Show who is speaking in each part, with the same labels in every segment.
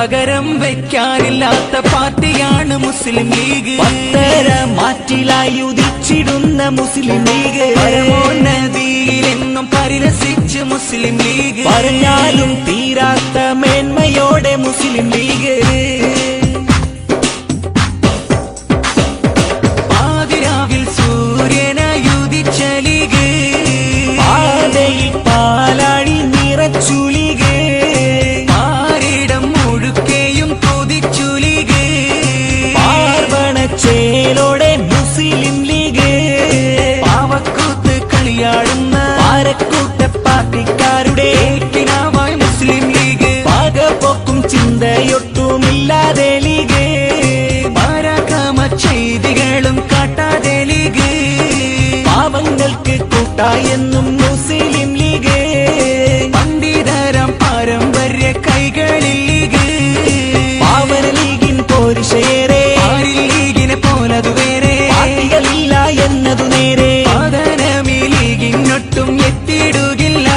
Speaker 1: പകരം വയ്ക്കാനില്ലാത്ത പാർട്ടിയാണ് മുസ്ലിം ലീഗ്.
Speaker 2: മാറ്റിലായി ഉദിച്ചിടുന്ന മുസ്ലിം ലീഗ്.
Speaker 1: പരമോന്നതിയിലെന്നും പരിരസിച്ച് മുസ്ലിം ലീഗ്.
Speaker 2: പറഞ്ഞാലും തീരാത്ത മേന്മയോടെ മുസ്ലിം ലീഗ്.
Speaker 1: പാതിരാവിൽ സൂര്യനായുദിച്ച ലീഗ്.
Speaker 2: പാതയിൽ പാലാഴി നിറച്ചു ലീഗ്.
Speaker 1: ആരിടം മുഴുക്കെയും കൊതിച്ചു ലീഗ്.
Speaker 2: പാർവണച്ചേലോടെ മുസ്ലിം ലീഗ്.
Speaker 1: പാവക്കൂത്ത് കളിയാടുന്ന
Speaker 2: പാരക്കൂട്ട പാർട്ടിക്കാരുടെ
Speaker 1: ഏക്കിനാവായി മുസ്ലിം ലീഗ്.
Speaker 2: പാകപ്പോക്കും ചിന്തയൊട്ടുമില്ലാതെ ലീഗ്.
Speaker 1: പരാക്രമ ചെയ്തികളും കാട്ടാതെ ലീഗ്.
Speaker 2: പാവങ്ങൾക്ക് കൂട്ടായെന്നും മുസ്ലിം ലീഗ്.
Speaker 1: പണ്ഡിതരം പാരമ്പര്യ കൈകളിൽ ലീഗ്.
Speaker 2: പാവന ലീഗിൻ പോരിശയേറെ.
Speaker 1: ലീഗിനെ പോലതു വേറെ
Speaker 2: പാർട്ടികളില്ല എന്നതു നേരെ.
Speaker 1: പതനമീ ലീഗിനൊട്ടും എത്തിയിടുകില്ല.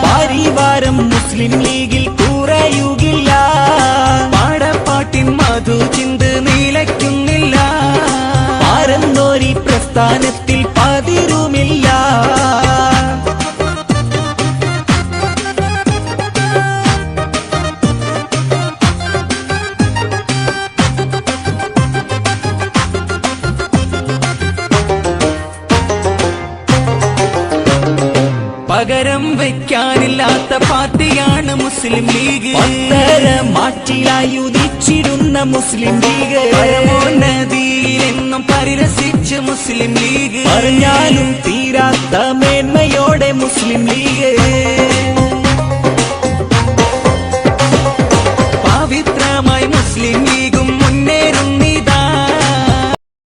Speaker 2: പാരിവാരം മുസ്ലിം ലീഗിൽ കുറയുകില്ല.
Speaker 1: പാടപ്പാട്ടിൻ മധു ചിന്ത് നീലയ്ക്കുന്നില്ല.
Speaker 2: പാരന്നോരി പ്രസ്ഥാനത്തിൽ പതിരുമില്ല.
Speaker 1: പകരം വയ്ക്കാനില്ലാത്ത പാർട്ടിയാണ് മുസ്ലിം ലീഗ്.
Speaker 2: മാറ്റിലായി ഉദിച്ചിടുന്ന മുസ്ലിം ലീഗ്.
Speaker 1: പരമോന്നതിയിലെന്നും പരിരസിച്ച് മുസ്ലിം ലീഗ്.
Speaker 2: പറഞ്ഞാലും തീരാത്ത മേന്മയോടെ മുസ്ലിം ലീഗ്.
Speaker 1: പവിത്രമായി മുസ്ലിം